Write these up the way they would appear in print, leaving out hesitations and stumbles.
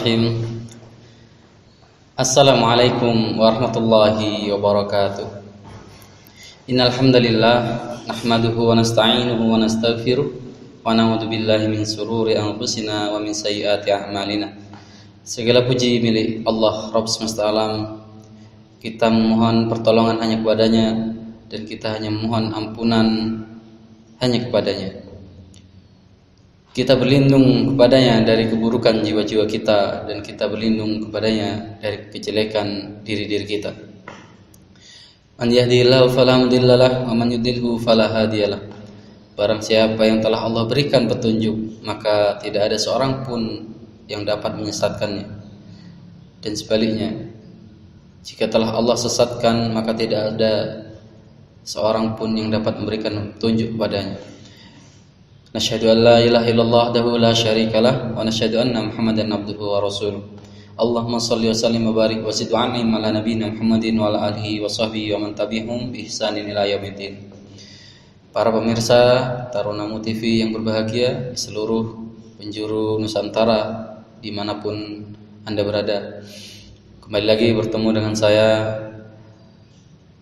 Bismillahirrahmanirrahim. Assalamualaikum warahmatullahi wabarakatuh. Innal hamdalillah nahmaduhu wa nasta'inuhu wa nastaghfiruh wa na'udzu billahi min shururi anfusina wa min sayyiati a'malina. Segala puji milik Allah Rabb semesta alam. Kita memohon pertolongan hanya kepadanya dan kita hanya memohon ampunan hanya kepadanya. Kita berlindung kepadanya dari keburukan jiwa-jiwa kita dan kita berlindung kepadanya dari kejelekan diri-diri kita. Man yahdihillahu fala mudhillalah wa man yudlilhu fala hadiyalah. Barang siapa yang telah Allah berikan petunjuk, maka tidak ada seorang pun yang dapat menyesatkannya. Dan sebaliknya, jika telah Allah sesatkan, maka tidak ada seorang pun yang dapat memberikan petunjuk kepadanya. Nasyhadu an la ilaha illallah wahdahu la syarikalah wa nasyhadu anna Muhammadan abduhu wa rasuluh. Allahumma shalli wa sallim wa barik wa zid wa an'im ala nabiyyina Muhammadin wa ala alihi wa sahbihi wa man tabi'ahum bi ihsanin ila yaumiddin. Para pemirsa Tarunamu TV yang berbahagia di seluruh penjuru Nusantara dimanapun Anda berada, kembali lagi bertemu dengan saya.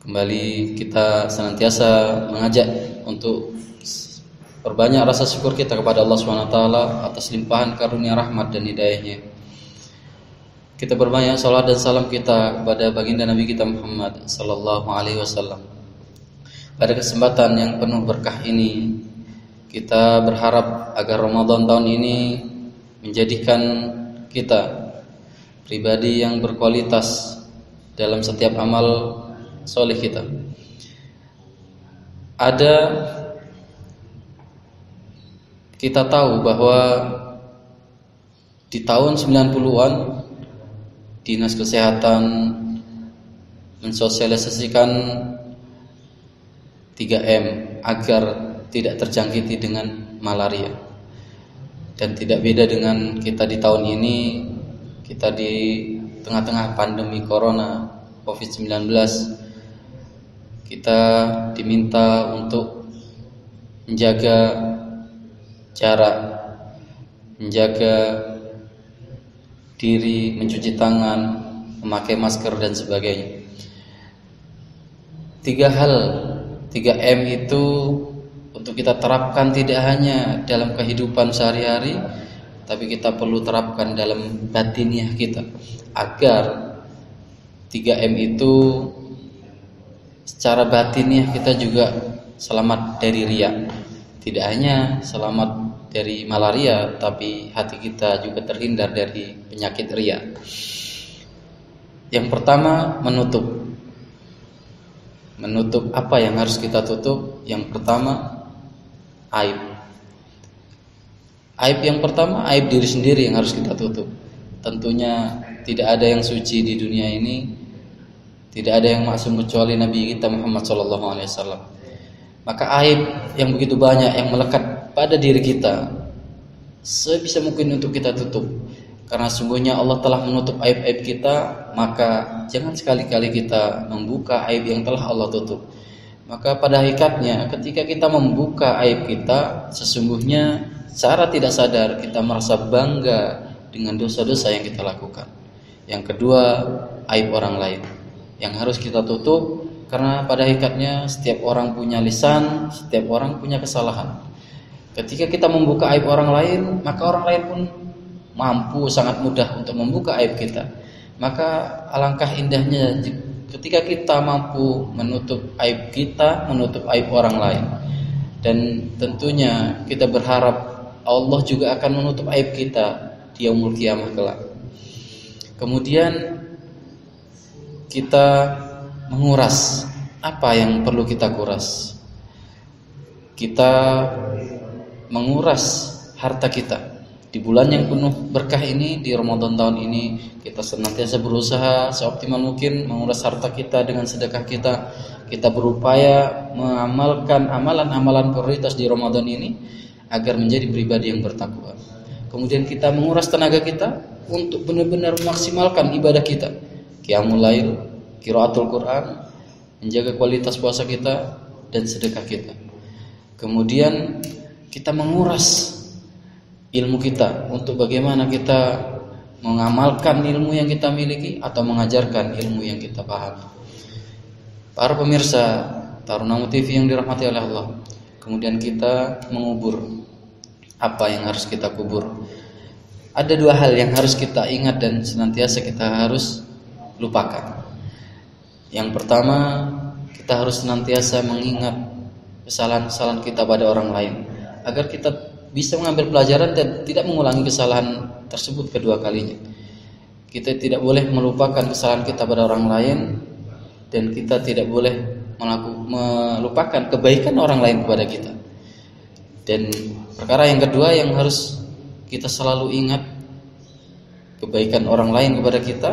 Kembali kita senantiasa mengajak untuk perbanyak rasa syukur kita kepada Allah SWT atas limpahan karunia rahmat dan hidayahnya. Kita perbanyak salawat dan salam kita kepada baginda Nabi kita Muhammad sallallahu alaihi wasallam. Pada kesempatan yang penuh berkah ini, kita berharap agar Ramadan tahun ini menjadikan kita pribadi yang berkualitas dalam setiap amal soleh kita. Kita tahu bahwa di tahun 90-an Dinas Kesehatan mensosialisasikan 3M agar tidak terjangkiti dengan malaria. Dan tidak beda dengan kita di tahun ini, kita di tengah-tengah pandemi corona COVID-19, kita diminta untuk menjaga jarak, menjaga diri, mencuci tangan, memakai masker dan sebagainya. 3M itu untuk kita terapkan tidak hanya dalam kehidupan sehari-hari, tapi kita perlu terapkan dalam batiniah kita agar 3M itu secara batiniah kita juga selamat dari riya. Tidak hanya selamat dari malaria, tapi hati kita juga terhindar dari penyakit riya. Yang pertama, menutup apa yang harus kita tutup? Yang pertama, aib. Aib yang pertama, aib diri sendiri yang harus kita tutup. Tentunya tidak ada yang suci di dunia ini, tidak ada yang maksum kecuali Nabi kita Muhammad SAW. Maka aib yang begitu banyak yang melekat pada diri kita, sebisa mungkin untuk kita tutup. Karena sungguhnya Allah telah menutup aib-aib kita, maka jangan sekali-kali kita membuka aib yang telah Allah tutup. Maka pada hakikatnya ketika kita membuka aib kita, sesungguhnya secara tidak sadar kita merasa bangga dengan dosa-dosa yang kita lakukan. Yang kedua, aib orang lain yang harus kita tutup. Karena pada hakikatnya setiap orang punya lisan, setiap orang punya kesalahan. Ketika kita membuka aib orang lain, maka orang lain pun mampu sangat mudah untuk membuka aib kita. Maka alangkah indahnya ketika kita mampu menutup aib kita, menutup aib orang lain. Dan tentunya kita berharap Allah juga akan menutup aib kita di yaumul qiyamah kelak. Kemudian kita menguras apa yang perlu kita kuras. Kita menguras harta kita di bulan yang penuh berkah ini, di Ramadan tahun ini. Kita senantiasa berusaha seoptimal mungkin menguras harta kita dengan sedekah kita. Kita berupaya mengamalkan amalan-amalan prioritas di Ramadan ini agar menjadi pribadi yang bertakwa. Kemudian kita menguras tenaga kita untuk benar-benar memaksimalkan ibadah kita, qiyamul lail, qiraatul Quran, menjaga kualitas puasa kita dan sedekah kita. Kemudian kita menguras ilmu kita untuk bagaimana kita mengamalkan ilmu yang kita miliki atau mengajarkan ilmu yang kita pahami. Para pemirsa Tarunamo TV yang dirahmati oleh Allah, kemudian kita mengubur apa yang harus kita kubur. Ada dua hal yang harus kita ingat dan senantiasa kita harus lupakan. Yang pertama, kita harus senantiasa mengingat kesalahan-kesalahan kita pada orang lain, agar kita bisa mengambil pelajaran dan tidak mengulangi kesalahan tersebut kedua kalinya. Kita tidak boleh melupakan kesalahan kita pada orang lain, dan kita tidak boleh melupakan kebaikan orang lain kepada kita. Dan perkara yang kedua yang harus kita selalu ingat, kebaikan orang lain kepada kita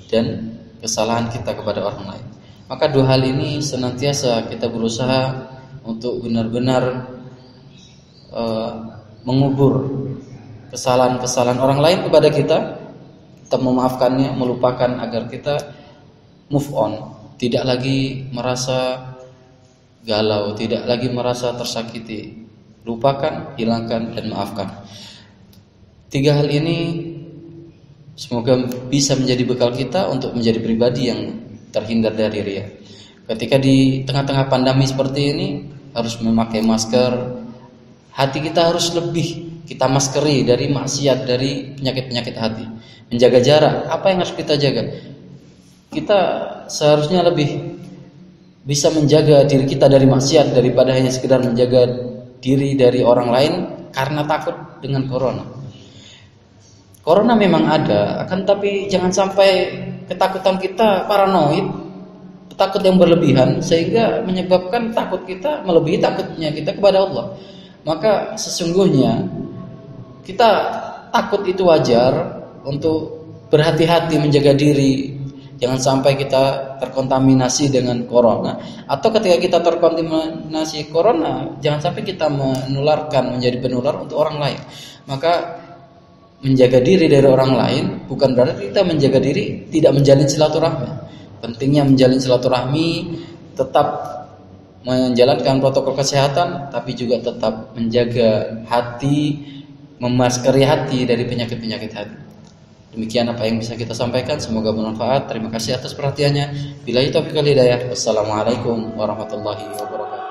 dan kesalahan kita kepada orang lain. Maka dua hal ini senantiasa kita berusaha untuk benar-benar mengubur kesalahan-kesalahan orang lain kepada kita memaafkannya, melupakan agar kita move on, tidak lagi merasa galau, tidak lagi merasa tersakiti. Lupakan, hilangkan, dan maafkan. Tiga hal ini semoga bisa menjadi bekal kita untuk menjadi pribadi yang terhindar dari riya. Ketika di tengah-tengah pandemi seperti ini harus memakai masker, hati kita harus lebih kita maskeri dari maksiat, dari penyakit-penyakit hati. Menjaga jarak, apa yang harus kita jaga? Kita seharusnya lebih bisa menjaga diri kita dari maksiat daripada hanya sekedar menjaga diri dari orang lain karena takut dengan corona. Corona memang ada, akan tapi jangan sampai ketakutan kita paranoid, takut yang berlebihan sehingga menyebabkan takut kita melebihi takutnya kita kepada Allah. Maka sesungguhnya kita takut itu wajar, untuk berhati-hati menjaga diri. Jangan sampai kita terkontaminasi dengan corona, atau ketika kita terkontaminasi corona, jangan sampai kita menularkan, menjadi penular untuk orang lain. Maka menjaga diri dari orang lain bukan berarti kita menjaga diri tidak menjalin silaturahmi. Pentingnya menjalin silaturahmi, tetap menjalankan protokol kesehatan, tapi juga tetap menjaga hati, memaskeri hati dari penyakit-penyakit hati. Demikian apa yang bisa kita sampaikan, semoga bermanfaat. Terima kasih atas perhatiannya. Billahi taufiq wal hidayah. Wassalamualaikum warahmatullahi wabarakatuh.